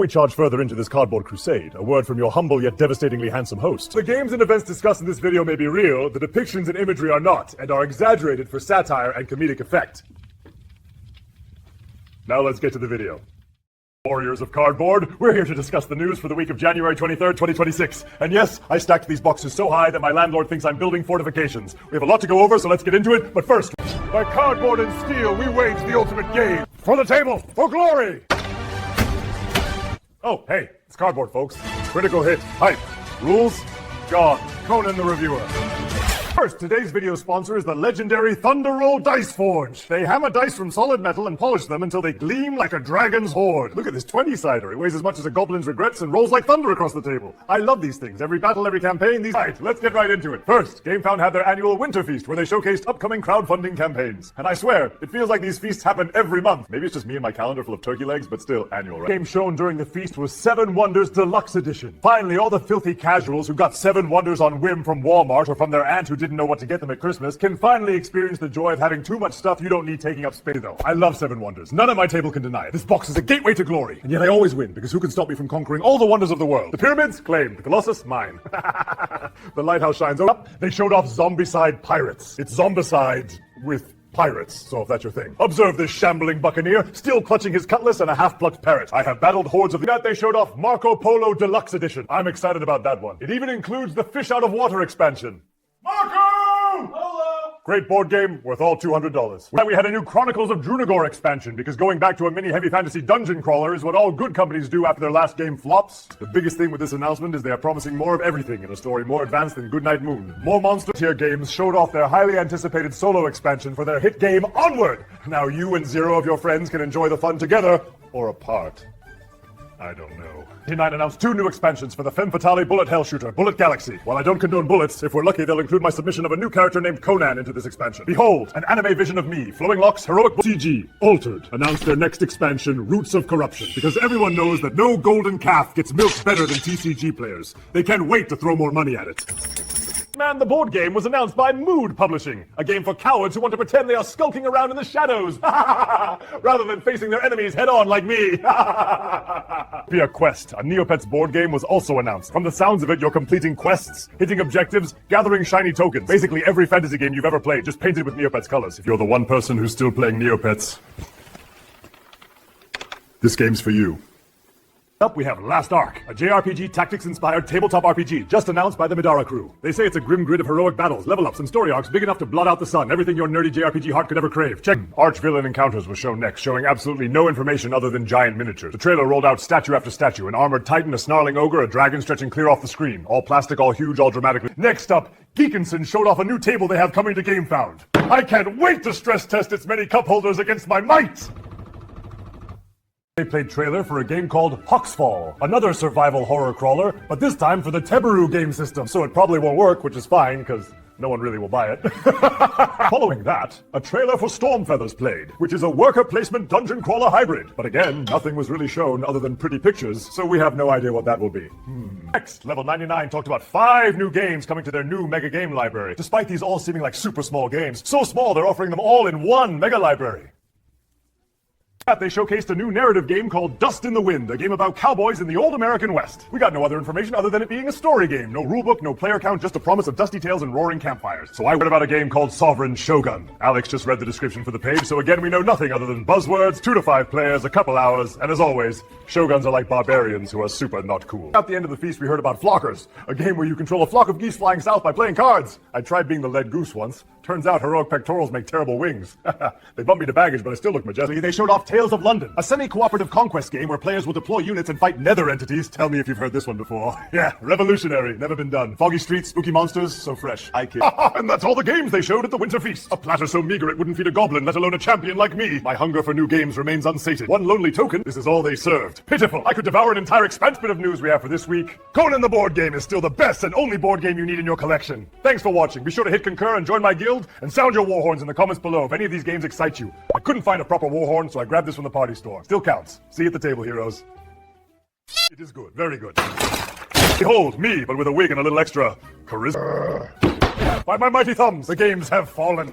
we charge further into this cardboard crusade, a word from your humble yet devastatingly handsome host. The games and events discussed in this video may be real, the depictions and imagery are not, and are exaggerated for satire and comedic effect. Now let's get to the video. Warriors of Cardboard, we're here to discuss the news for the week of January 23rd, 2026. And yes, I stacked these boxes so high that my landlord thinks I'm building fortifications. We have a lot to go over, so let's get into it. But first, by cardboard and steel, we wage the ultimate game. For the table, for glory! Oh, hey, it's cardboard, folks. Critical hit, hype, rules, gone. Conan the Reviewer. First, today's video sponsor is the legendary Thunder Roll Dice Forge. They hammer dice from solid metal and polish them until they gleam like a dragon's hoard. Look at this 20-sider. It weighs as much as a goblin's regrets and rolls like thunder across the table. I love these things. Every battle, every campaign, these... Right, let's get right into it. First, Gamefound had their annual Winterfeast where they showcased upcoming crowdfunding campaigns. And I swear, it feels like these feasts happen every month. Maybe it's just me and my calendar full of turkey legs, but still annual, right? The game shown during the feast was 7 Wonders Deluxe Edition. Finally, all the filthy casuals who got 7 Wonders on whim from Walmart or from their aunt who didn't know what to get them at Christmas can finally experience the joy of having too much stuff you don't need taking up space, though. I love 7 Wonders. None at my table can deny it. This box is a gateway to glory. And yet I always win, because who can stop me from conquering all the wonders of the world? The pyramids? Claimed. The Colossus? Mine. The lighthouse shines up. They showed off Zombicide Pirates. It's Zombicide with pirates, so if that's your thing. Observe this shambling buccaneer, still clutching his cutlass and a half-plucked parrot. I have battled hordes of that. They showed off Marco Polo Deluxe Edition. I'm excited about that one. It even includes the Fish Out of Water expansion. Marco! Hello! Great board game, worth all $200. We had a new Chronicles of Drunagor expansion, because going back to a mini heavy fantasy dungeon crawler is what all good companies do after their last game flops. The biggest thing with this announcement is they are promising more of everything in a story more advanced than Goodnight Moon. More Monster Tier games showed off their highly anticipated solo expansion for their hit game Onward. Now you and 0 of your friends can enjoy the fun together, or apart. I don't know. T9 announced 2 new expansions for the Femme Fatale bullet hell shooter, Bullet Galaxy. While I don't condone bullets, if we're lucky they'll include my submission of a new character named Conan into this expansion. Behold, an anime vision of me, flowing locks, heroic... CG, Altered, announced their next expansion, Roots of Corruption, because everyone knows that no golden calf gets milked better than TCG players. They can't wait to throw more money at it. Man, the board game was announced by Mood Publishing, a game for cowards who want to pretend they are skulking around in the shadows, rather than facing their enemies head-on like me. Via Quest, a Neopets board game, was also announced. From the sounds of it, you're completing quests, hitting objectives, gathering shiny tokens. Basically every fantasy game you've ever played, just painted with Neopets colors. If you're the one person who's still playing Neopets, this game's for you. Up we have Last Ark, a JRPG tactics-inspired tabletop RPG just announced by the Midara crew. They say it's a grim grid of heroic battles, level-ups, and story arcs big enough to blot out the sun, everything your nerdy JRPG heart could ever crave. Check. Arch-villain encounters was shown next, showing absolutely no information other than giant miniatures. The trailer rolled out statue after statue, an armored titan, a snarling ogre, a dragon stretching clear off the screen. All plastic, all huge, all dramatically. Next up, Geekinson showed off a new table they have coming to Gamefound. I can't wait to stress test its many cup holders against my might! They played trailer for a game called Huxfall, another survival horror crawler, but this time for the Teberu game system, so it probably won't work, which is fine, because no one really will buy it. Following that, a trailer for Stormfeathers played, which is a worker placement dungeon crawler hybrid. But again, nothing was really shown other than pretty pictures, so we have no idea what that will be. Next, Level 99 talked about 5 new games coming to their new mega game library, despite these all seeming like super small games. So small, they're offering them all in one mega library. They showcased a new narrative game called Dust in the Wind, a game about cowboys in the old American West. We got no other information other than it being a story game. No rulebook, no player count, just a promise of dusty tales and roaring campfires. So I read about a game called Sovereign Shogun. Alex just read the description for the page, so again we know nothing other than buzzwords, 2 to 5 players, a couple hours, and as always, Shoguns are like barbarians who are super not cool. At the end of the feast we heard about Flockers, a game where you control a flock of geese flying south by playing cards. I tried being the lead goose once. Turns out heroic pectorals make terrible wings. They bumped me to baggage, but I still look majestic. They showed off Tales of London, a semi-cooperative conquest game where players will deploy units and fight nether entities. Tell me if you've heard this one before. Yeah, revolutionary, never been done. Foggy streets, spooky monsters, so fresh. I kid. And that's all the games they showed at the Winterfeast. A platter so meager it wouldn't feed a goblin, let alone a champion like me. My hunger for new games remains unsated. One lonely token, this is all they served. Pitiful. I could devour an entire expanse of news we have for this week. Conan the board game is still the best and only board game you need in your collection. Thanks for watching. Be sure to hit concur and join my guild, and sound your war horns in the comments below if any of these games excite you. I couldn't find a proper war horn, so I grabbed this from the party store. Still counts. See you at the table, heroes. It is good. Very good. Behold, me, but with a wig and a little extra charisma. By my mighty thumbs, the games have fallen.